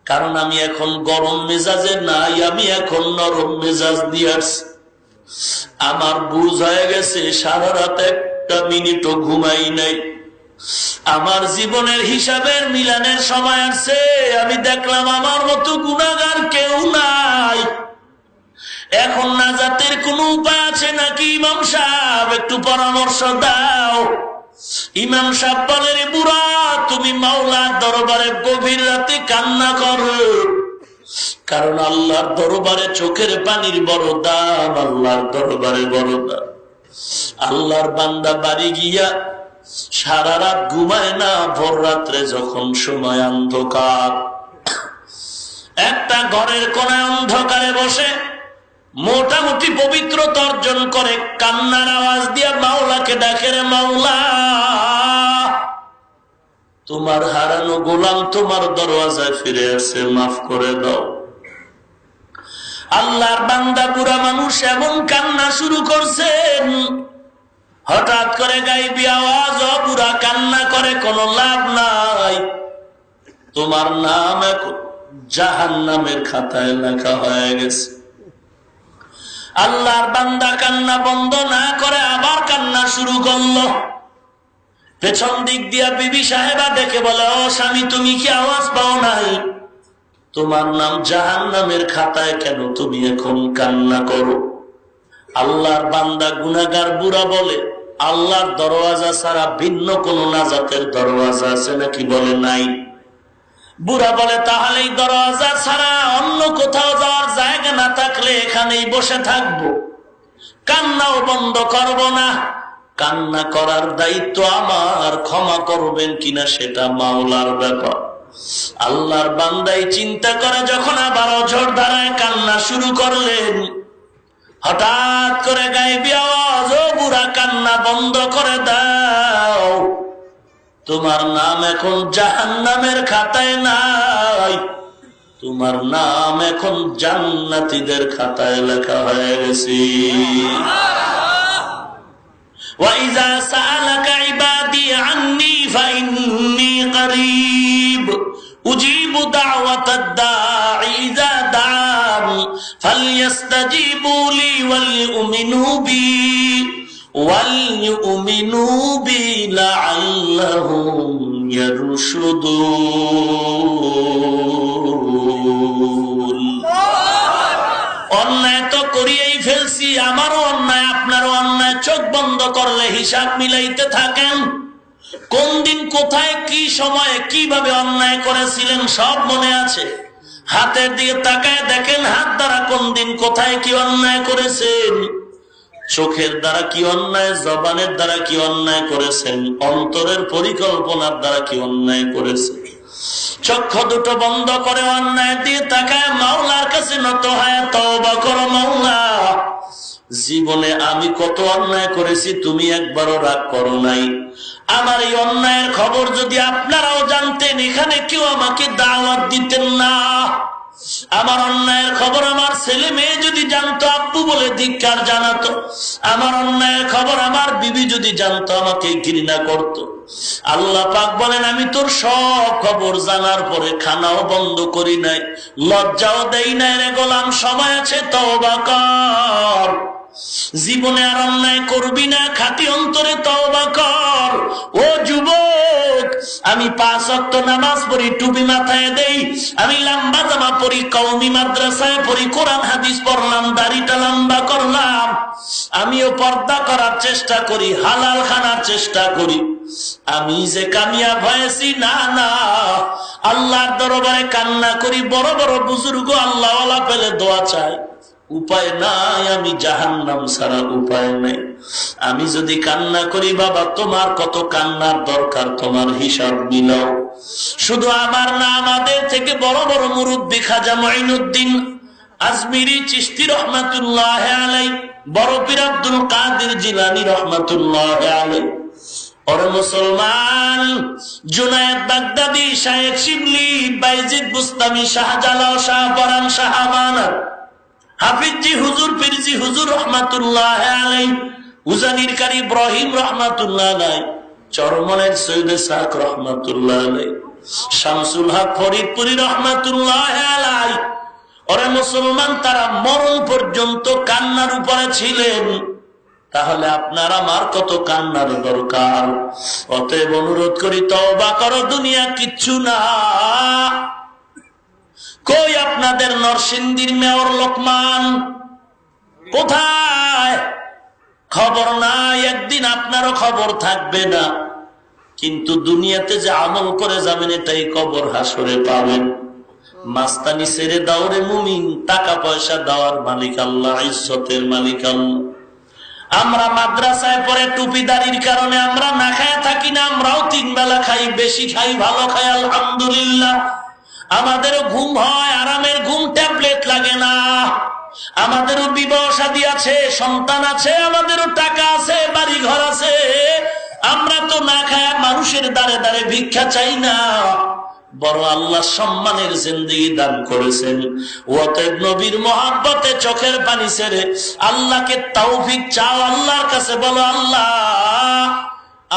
Speaker 2: কারণ আমি এখন গরম মেজাজে নাই, আমি এখন নরম মেজাজ দিয়ে আসছি। আমার বুঝ হয়ে গেছে, সারা রাত একটা মিনিটও ঘুমাই নাই। আমার জীবনের হিসাবের মিলানের সময় আসছে। আমি দেখলাম আমার মতো গুনাহগার কেউ নাই। এখন নাজাতের কোন উপায় আছে নাকি ইমাম সাহেব? একটু পরামর্শ দাও। ইমাম সাহেব বলে, রে বুড়া, তুমি মাওলার দরবারে গভীর রাতে কান্না করো, কারণ আল্লাহর দরবারে চোখের পানির বড় দাম, আল্লাহর দরবারে বড় দাম। আল্লাহর বান্দা বাড়ি গিয়া সারা রাত ঘুমায় না। ভোর রাত্রে যখন সময় অন্ধকার, একটা ঘরের কোণায় অন্ধকারে বসে মোটামুটি পবিত্রতা অর্জন করে কান্নার আওয়াজ দিয়া মাওলাকে ডাকে, রে মাওলা, তোমার হারানো গোলাম তোমার দরওয়াজায় ফিরে আসে, মাফ করে দাও। আল্লাহর বান্দা বুড়া মানুষ এমন কান্না শুরু করছেন, হঠাৎ করে গাইবি আওয়াজ, ও বুড়া কান্না করে কোনো লাভ নাই, তোমার নাম এখন জাহান্নামের খাতায় লেখা হয়ে গেছে। আল্লাহর বান্দা কান্না বন্ধ না করে আবার কান্না শুরু করলো। পেছন দিক দিয়া বিবি সাহেবা দেখে বলে, ও স্বামী, তুমি কি আওয়াজ পাও নাই? তোমার নাম জাহান্নামের খাতায়, কেন তুমি এখন কান্না করো? আল্লাহর বান্দা গুনাহগার বুড়া বলে, আল্লাহর দরওয়াজা ছাড়া ভিন্ন কোন নাজাতের দরওয়াজা আছে নাকি? বলে নাই। বুড়া বলে, তাহলে এই দরওয়াজা ছাড়া অন্য কোথাও যাওয়ার জায়গা না থাকলে এখানেই বসে থাকবো, কান্নাও বন্ধ করব না। কান্না করার দায়িত্ব আমার, ক্ষমা করবেন কিনা সেটা মাওলার ব্যাপার। আল্লাহর বান্দাই চিন্তা করে, যখন আবার অঝোর ধারায় কান্না শুরু করলেন, হঠাৎ করে গাইবি আওয়াজ, ও বুড়া কান্না বন্ধ করে দাও, তোমার নাম এখন জাহান্নামের খাতায় নাই, তোমার নাম এখন জান্নাতীদের খাতায় লেখা হয়ে গেছে। وَإِذَا سَأَلَكَ عِبَادِي عَنِّي فَإِنِّي قَرِيبٌ أُجِيبُ دَعْوَةَ الدَّاعِ إِذَا دَعَانِ فَلْيَسْتَجِيبُوا لِي وَلْيُؤْمِنُوا بِي لَعَلَّهُمْ يَرْشُدُونَ। অন্যায় তো করিয়েই ফেলছি, আমারও অন্যায় আপনারও অন্যায়। চোখ বন্ধ করলে হিসাব মিলাইতে থাকেন, কোন দিন কোথায় কি সময়ে কিভাবে অন্যায় করেছিলেন সব মনে আছে। হাতের দিকে তাকায় দেখেন, হাত দ্বারা কোন দিন কোথায় কি অন্যায় করেছেন, চোখের দ্বারা কি অন্যায়, জবানের দ্বারা কি অন্যায় করেছেন, অন্তরের পরিকল্পনার দ্বারা কি অন্যায় করেছেন। চক্ষু দুটো বন্ধ করে অন্যায় দিয়ে তাকায় মাওলার কাছে নত হয় তওবা করো, মাওলা, জীবনে আমি কত অন্যায় করেছি, তুমি একবারও রাগ করো নাই। আমার এই অন্যায়ের খবর যদি আপনারাও জানতেন, এখানে কেউ আমাকে দাওয়াত দিতেন না। আমার অন্যায়ের খবর আমার ছেলে মেয়ে যদি জানতো, আব্বু বলে ধিক্কার জানাতো। আমার অন্যায়ের খবর আমার বিবি যদি জানতো, আমাকে ঘৃণা করতো। আল্লাহ পাক বলেন, আমি তোর সব খবর জানার পরে খানাও বন্ধ করি নাই, লজ্জাও দেই নাই রে গোলাম, সময় আছে তওবা কর। জীবনে আর অন্যায় করবি না, খাঁটি অন্তরে তওবা কর। ও যুবক, আমি 5 ওয়াক্ত নামাজ পড়ি, টুপি মাথায় দেই, আমি লম্বা জামা পড়ি, কওমি মাদ্রাসায় পড়ি, কোরআন হাদিস পড়লাম, দাড়িটা লম্বা করলাম, আমিও পর্দা করার চেষ্টা করি, হালাল খানার চেষ্টা করি। আমি যে কামিয়াব হয়েছি না, না, আল্লাহর দরবারে কান্না করি। বড় বড় বুজুর্গ আল্লাহওয়ালা পেলে দোয়া চায়, উপায় নাই, আমি জাহান্নাম ছাড়া উপায় নাই। আমি যদি কান্না করি বাবা, তোমার কত কান্নার দরকার, তোমার হিসাব মিলাও। শুধু আমার না, আমাদের থেকে বড় বড় মুরব্বী খাজা মঈনুদ্দিন আজমিরি চিশতি রহমাতুল্লাহ আলাই, বড় পীর আব্দুল কাদের জিলানী রহমাতুল্লাহ আলাই, ওরে মুসলমান, জুনায়েদ বাগদাদি, শায়েখ শিবলি, বাইজিদ বুস্তামি, শাহজালাল, শাহপরান, শাহ আমানত, হাফিজি হুজুর, পীরজি হুজুর রহমাতুল্লাহ আলাই, উজানির কারি ইব্রাহিম রহমাতুল্লাহ আলাই, চরমনের সৈয়দ সাক রহমাতুল্লাহ আলাই, শামসুল হক ফরিদপুরি রহমাতুল্লাহ আলাই। ওরে মুসলমান, তারা মরণ পর্যন্ত কান্নার উপরে ছিলেন। তাহলে আপনার আমার কত কান্নার দরকার। অতএব অনুরোধ করি, তওবা করো, দুনিয়া কিচ্ছু না। কই আপনাদের নরসিংদীর মেয়র লোকমান? কোথায়? খবর নাই, একদিন আপনারও খবর থাকবে না। কিন্তু দুনিয়াতে যে আমল করে যাবেন, এটাই কবর হাসরে পাবেন। মাস্তানি ছেড়ে দাওরে মুমিন, টাকা পয়সা দেওয়ার মালিক আল্লাহ, ইজ্জতের মালিক আল্লাহ। আমরা মাদ্রাসায় পড়ে টুপিদারির কারণে আমরা না খায় থাকি না, আমরাও 3 বেলা খাই, বেশি খাই, ভালো খাই, আলহামদুলিল্লাহ। আমাদেরও ঘুম হয়, আরামের ঘুম, ট্যাবলেট লাগে না। আমাদেরও বিবাহ শাদী আছে, সন্তান আছে, আমাদেরও টাকা আছে, বাড়ি ঘর আছে। আমরা তো না খায় মানুষের দ্বারে দ্বারে ভিক্ষা চাই না, বড় আল্লাহ সম্মানের জিন্দেগি দান করেছেন। অতএব নবীর মহব্বতে চোখের পানি ছেড়ে আল্লাহকে তৌফিক চাও, আল্লাহর কাছে বলো, আল্লাহ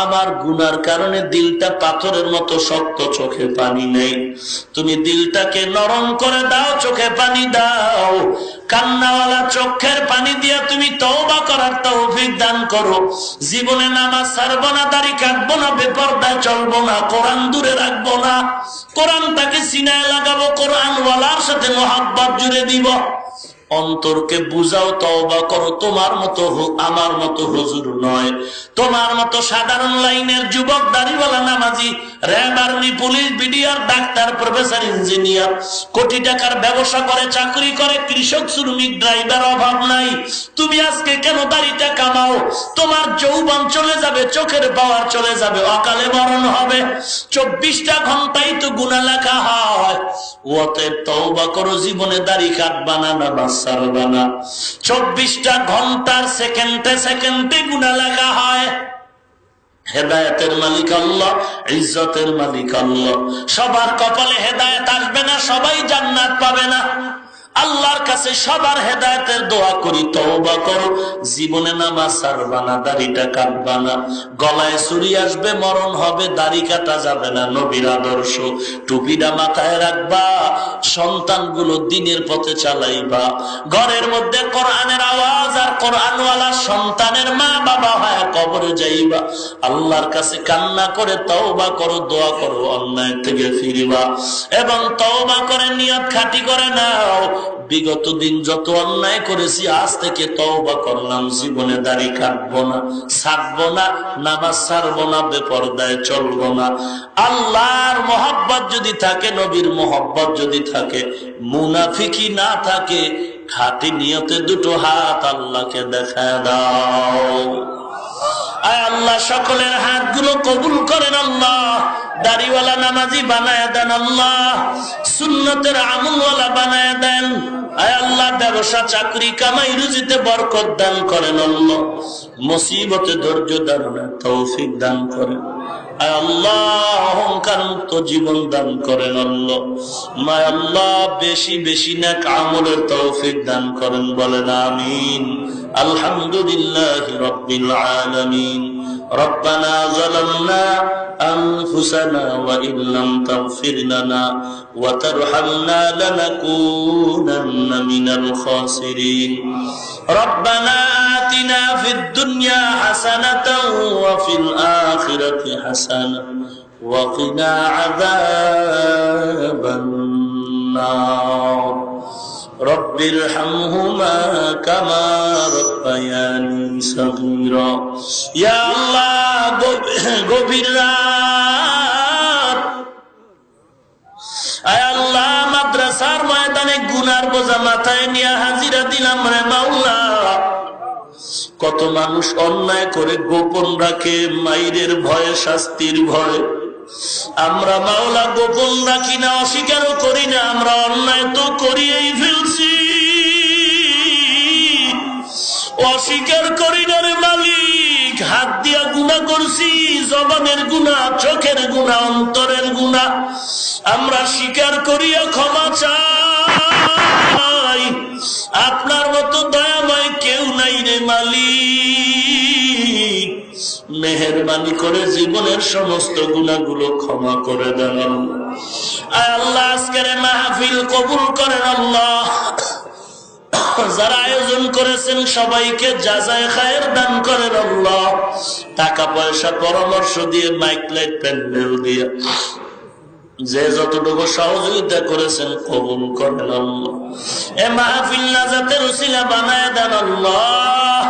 Speaker 2: আমার গুনার কারণে দিলটা পাথরের মতো শক্ত, চোখে পানি নেই, তুমি দিলটাকে নরম করে দাও, চোখে পানি দাও। কান্নাওয়ালা চোখের পানি দিয়া তুমি তওবা করার তৌফিক দান করো। জীবনে নামাজ ছাড়বো না, দাড়ি কাটবো না, বেপরদায় চলবো না, কোরআন দূরে রাখবো না, কোরআনটাকে সিনায় লাগাবো, কোরআনওয়ালার সাথে মহব্বত জুড়ে দিব। অন্তরকে বুঝাও, তওবা করো। তোমার মতো আমার মতো হুজুর নয়, তোমার মতো সাধারণ লাইনের যুবক, দাড়িওয়ালা, নামাজি, RAB, army, police, BDR, doctor, professor, engineer, কোটি টাকার ব্যবসা করে, চাকরি করে, কৃষক, শ্রমিক, ড্রাইভার, অভাব নাই। তুমি আজকে কেন দাড়িটা কামাও? তোমার যৌবন চলে যাবে, চোখের পাওয়ার চলে যাবে, অকালে মরণ হবে। 24টা ঘন্টাই তো গুনাহ লেখা হয়। অতএব তওবা করো, জীবনে দাড়ি কাটবা না, নামাজ ছাড়বা না। 24টা ঘন্টার সেকেন্ডে সেকেন্ডে গুনাহ লেখা হয়। হেদায়েতের মালিক আল্লাহ, ইজ্জতের মালিক আল্লাহ। সবার কপালে হেদায়েত আসবে না, সবাই জান্নাত পাবে না। আল্লাহর কাছে সবার হেদায়েতের দোয়া করি, তওবা করো, জীবনে নামাজ ছাড়বা না, দাড়িটা কাটবা না। গলায় ছুরি আসবে, মরণ হবে, দাড়ি কাটা যাবে না, নবীর আদর্শ। টুপিটা মাথায় রাখবা, সন্তানগুলো দিনের পথে চালাইবা। ঘরের মধ্যে কোরআনের আওয়াজ আর কোরআনওয়ালা সন্তানের মা বাবা হয়, কবরে যাইবা। আল্লাহর কাছে কান্না করে তওবা করো, দোয়া করো, অন্যায় থেকে ফিরিবা। এবং তওবা করে নিয়ত খাঁটি করে নাও, বিগত দিন যত অন্যায় করেছি, আজ থেকে তওবা করলাম, জীবনে দাড়ি কাটবো না, ছাড়বো না, নামাজ ছাড়বো না, বেপরদায় চলবো না। আল্লাহর মহব্বত যদি থাকে, নবীর মহব্বত যদি থাকে, মুনাফিকি না থাকে, খাঁটি নিয়তে দুটো হাত আল্লাহকে দেখায় দাও। আয় আল্লাহ, সকলের হাতগুলো কবুল করেন আল্লাহ। দাড়িওয়ালা নামাজি বানায় দেন আল্লাহ, সুন্নতের আমলওয়ালা বানায় দেন। আয় আল্লাহ, ব্যবসা, চাকরি, কামাই, রুজিতে বরকত দান করেন আল্লাহ। মুসিবতে ধৈর্য ধারণের তৌফিক দান করেন। আয় আল্লাহ, অহংকার মুক্ত জীবন দান করেন আল্লাহ। মায় আল্লাহ, বেশি বেশি নেক আমলের তৌফিক দান করেন, বলেন আমিন। আলহামদুলিল্লাহি রাব্বিল আলামিন। ربنا ظلمنا أنفسنا وإن لم تغفر لنا وترحمنا لنكونن من الخاسرين. ربنا آتنا في الدنيا حسنة وفي الآخرة حسنة وقنا عذاب النار. رب ارحمهما كما ربياني صغيرا. يا الله, গভীর রাত, আয় আল্লাহ, মাদ্রাসার ময়দানে গুনার বোঝা মাথায় নিয়ে হাজিরা দিলাম রে মাওলা। কত মানুষ অন্যায় করে গোপন রাখে মাইরের ভয়ে, শাস্তির ভয়ে। আমরা মাওলা গোপন রাখি না, অস্বীকারও করি না, আমরা অন্যায় তো করিয়েই ফেলছি, অস্বীকার করি না রে মালিক। হাত দিয়া গুনাহ করছি, জবানের গুনাহ, চোখের গুনাহ, অন্তরের গুনাহ, আমরা স্বীকার করিয়া ক্ষমা চাই। আপনার মতো দয়াময় কেউ নাই রে মালিক, মেহেরবানি করে জীবনের সমস্ত গুনাহগুলো ক্ষমা করে দেন। আয় আল্লাহ, আজকের মাহফিল কবুল করেন আল্লাহ। যারা আয়োজন করেছেন সবাইকে জাযায়ে খায়ের দান করেন আল্লাহ। টাকা পয়সা পরামর্শ দিয়ে, মাইক লাইট প্যান্ডেল দিয়ে যে যতটুকু সহযোগিতা করেছেন কবুল করেন আল্লাহ। এ মাহফিল নাজাতের উসিলা বানায় দেন আল্লাহ।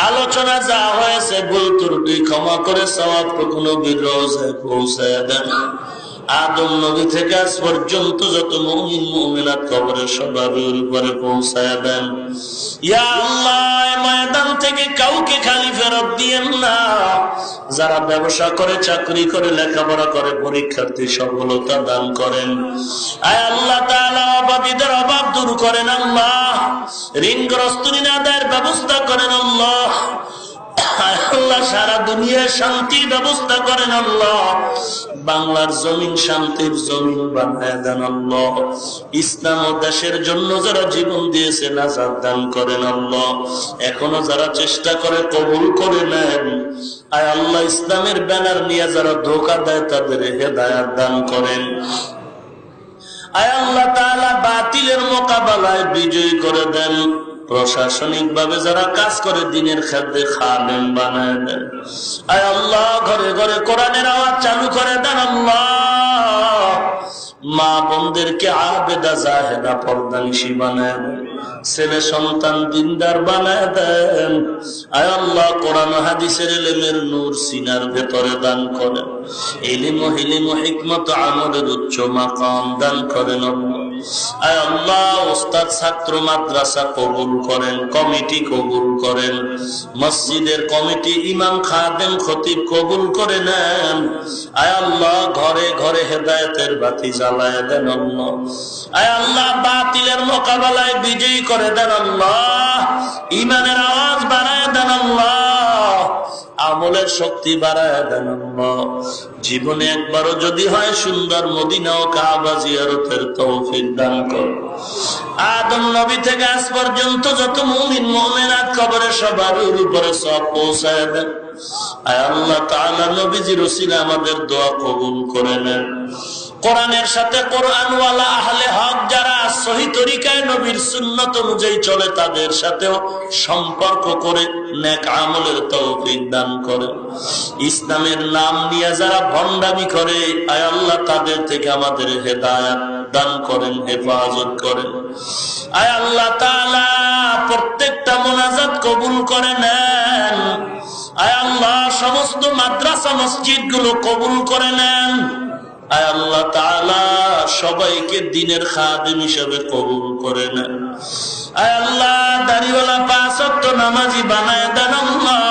Speaker 2: আলোচনা যা হয়েছে ভুল ত্রুটি ক্ষমা করে সওয়াবটুকু নবীর রওজায় পৌঁছায় দেন। আদম নবী থেকে আজ পর্যন্ত যত মুমিন মুমিনাত কবরে সবার উপরে পৌঁছায় দেন। ইয়া আল্লাহ, ময়দান থেকে কাউকে খালি ফেরত দিয়েন না। যারা ব্যবসা করে, চাকরি করে, লেখাপড়া করে, পরীক্ষার্থী সফলতা দান করেন। আয় আল্লাহ তাআলা, অভাবীদের অভাব দূর করেন আল্লাহ। ঋণগ্রস্ত ঋণ আদায়ের ব্যবস্থা করেন আল্লাহ। আল্লাহ, সারা দুনিয়ায় শান্তির ব্যবস্থা করেন আল্লাহ। বাংলার জমিন শান্তির জমিন বানায় দেন আল্লাহ। ইসলাম ও দেশের জন্য যারা জীবন দিয়েছে নাজাত দান করেন আল্লাহ। এখনো যারা চেষ্টা করে কবুল করে নেন। আয় আল্লাহ, ইসলামের ব্যানার নিয়ে যারা ধোঁকা দেয় তাদের হেদায়াত দান করেন। আয় আল্লাহ তাআলা, বাতিলের মোকাবেলায় বিজয়ী করে দেন। প্রশাসনিক ভাবে যারা কাজ করে দিনের খাদ্যে খাদেম বানায় দেন। আয় আল্লাহ, ঘরে ঘরে কোরআনের আওয়াজ চালু করে দেন আল্লাহ। মা বোনদেরকে আবেদা জাহেদা পর্দানিশী বানায় দেন। ছেলে সন্তান দিনদার বানায় দেন। আয় আল্লাহ, কোরআন হাদিসের ইলমের নূর সিনার ভেতরে দান করেন। ইলম ও হিকমত আমলের উচ্চ মাকাম দান করেন আল্লাহ। আয় আল্লাহ, ওস্তাদ ছাত্র মাদ্রাসা কবুল করেন, কমিটি কবুল করেন, মসজিদের কমিটি, ইমাম, খাদেম, খতিব কবুল করে নেন। আয় আল্লাহ, ঘরে ঘরে হেদায়েতের বাতি জ্বালায় দেন আল্লাহ। আয় আল্লাহ, বাতিলের মোকাবেলায় বিজয়ী করে দেন আল্লাহ। ইমানের আওয়াজ বাড়ায় দেন আল্লাহ। আমলের শক্তি বাড়ায় দেন আল্লাহ। জীবনে একবারও যদি হয় সুন্দর মদিনা ও কাবা জিয়ারতের তৌফিক দান করুন। আদম নবী থেকে আজ পর্যন্ত যত মুমিন মুমিনাত কবরে সবার উপরে সওয়াব পৌঁছায় দেন। আয় আল্লাহ তাআলা, নবীজির উসিলা আমাদের দোয়া কবুল করে নেন। কোরআনের সাথে কোরআনওয়ালা আহলে হক যারা সহি তরিকায় নবীর সুন্নাত অনুযায়ী চলে তাদের সাথেও সম্পর্ক করে নেক আমলের তৌফিক দান করেন। ইসলামের নাম নিয়ে যারা ভণ্ডামি করে, আয় আল্লাহ তাদের থেকে আমাদের হেদায়েত দান করেন, হেফাজত করেন। আয় আল্লাহ তাআলা, প্রত্যেকটা মোনাজাত কবুল করে নেন। আয় আল্লাহ, সমস্ত মাদ্রাসা মসজিদ গুলো কবুল করে নেন। আয় আল্লাহ তাআলা, সবাইকে দ্বীনের খাদিম হিসেবে কবুল করে নেন। আয় আল্লাহ, দাড়িওয়ালা পাঁচ ওয়াক্ত নামাজি বানায় দেন আল্লাহ।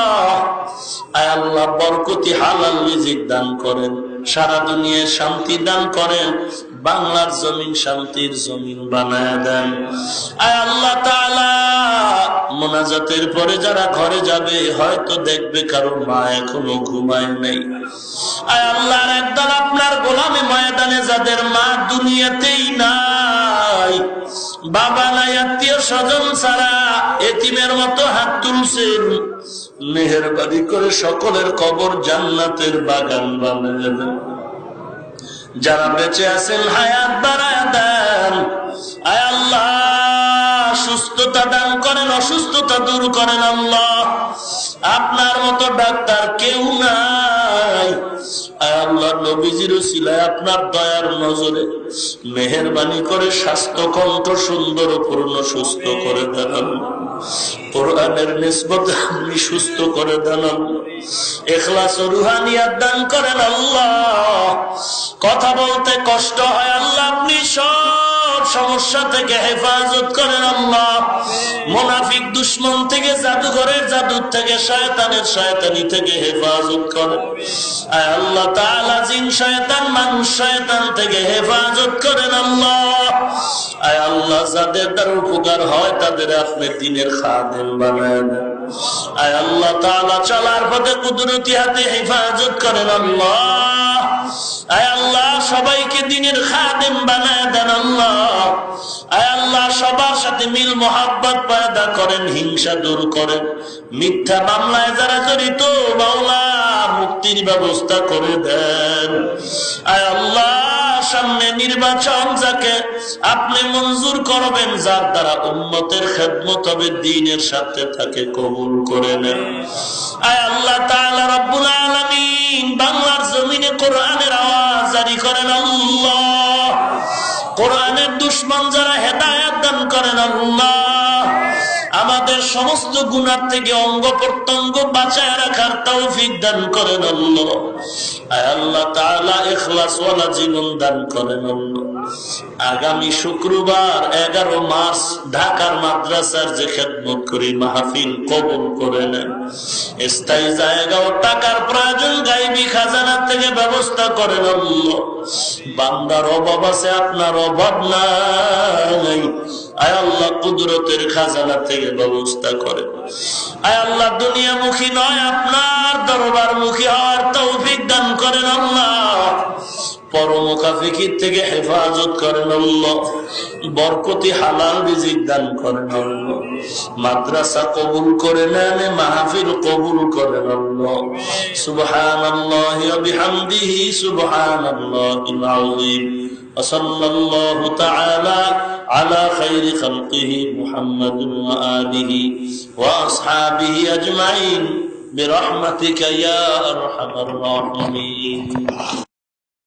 Speaker 2: আয় আল্লাহ, বরকতি হালাল রিজিক দান করেন, সারা দুনিয়ায় শান্তি দান করেন, বাংলার জমিন শান্তির জমিন বানায় দেন। আয় আল্লাহ তাআলা, মোনাজাতের পরে যারা ঘরে যাবে হয়তো দেখবে কারো মা এখনো ঘুমায় নাই। আয় আল্লাহ, একদল আপনার গোলামে ময়দানে যাদের মা দুনিয়াতেই নাই, বাবা নাই, আত্মীয় স্বজন ছাড়া এতিমের মতো হাত তুলছেন, মেহেরবানি করে সকলের কবর জান্নাতের বাগান বানায় দেন। যারা বেঁচে আছেন হায়াত বাড়ায় দেন। আয় আল্লাহ, সুস্থতা দান করেন, অসুস্থতা দূর করেন আল্লাহ। আপনার মতো ডাক্তার কেউ নাই। আয় আল্লাহ, নবীজির উসিলায় আপনার দয়ার নজরে মেহেরবানি করে স্বাস্থ্য কণ্ঠ সুন্দর পূর্ণ সুস্থ করে দেন। কোরআনের নিসবতে আপনি সুস্থ করে দেন। ইখলাস ও রুহানিয়াত দান করেন আল্লাহ। কথা বলতে কষ্ট হয় আল্লাহ, আপনি সব সমস্যা থেকে হেফাজত করেন আল্লাহ। মুনাফিক দুশমন থেকে, জাদুঘরের জাদুর থেকে, শয়তানের শয়তানি থেকে হেফাজত করেন। আয় আল্লাহ তাআলা জিন শয়তান মানুষ শয়তান থেকে হেফাজত করেন আল্লাহ। আয় আল্লাহ যাদের দ্বারা উপকার হয় তাদের আপনি দ্বীনের খাদেম বানায় দেন। আয় আল্লাহ তাআলা চলার পথে কুদরতি হাতে হেফাজত করেন আল্লাহ। আয় আল্লাহ সবাইকে দ্বীনের খাদেম বানায় দেন আল্লাহ। আয় আল্লাহ সবার সাথে মিল মোহাব্বত পয়দা করেন, হিংসা দূর করেন। মিথ্যা মামলায় যারা জড়িত মাওলা মুক্তির ব্যবস্থা করে দেন। আয় আল্লাহ সামনে নির্বাচন যাকে আপনি মঞ্জুর করবেন, যার দ্বারা উম্মতের খেদমত হবে, দ্বীনের সাথে থাকে, কবুল করে নেন। আয় আল্লাহ তাআলা রব্বুল আলামিন বাংলার জমিনে কোরআনের আওয়াজ জারি করেন আল্লাহ। কোরআনের দুশমন যারা হেদায়েত দান করেন আল্লাহ। আমাদের সমস্ত গুনাহ থেকে অঙ্গ প্রত্যঙ্গ বাঁচায় রাখার তৌফিক দান করেন আল্লাহ। আয় আল্লাহ তাআলা ইখলাস ওয়ালা জীবন দান করেন আল্লাহ। আগামী শুক্রবার 11 মার্চ ঢাকার মাদ্রাসার যে খেদমত করি মাহফিল কবুল করে নেন। স্থায়ী জায়গা ও টাকার প্রয়োজন গায়বী খাজানা থেকে ব্যবস্থা করেন আল্লাহ। বান্দার অভাব আছে, আপনার অভাব নাই। আয় আল্লাহ কুদরতের খাজানা থেকে ব্যবস্থা করেন। আয় আল্লাহ দুনিয়ামুখী নয়, আপনার দরবারমুখী হওয়ার তৌফিক দান করেন আল্লাহ। পরমুখাফিকির থেকে হেফাজত করেন আল্লাহ। বরকতি হালাল রিজিক দান করেন আল্লাহ। মাদ্রাসা কবুল করে নেন, মাহফিল কবুল করেন আল্লাহ। সুবহানাল্লাহি ওয়া বিহামদিহি সুবহানাল্লাহিল আযীম। وصلى الله تعالى على خير خلقه محمد وآله وأصحابه أجمعين برحمتك يا أرحم الراحمين.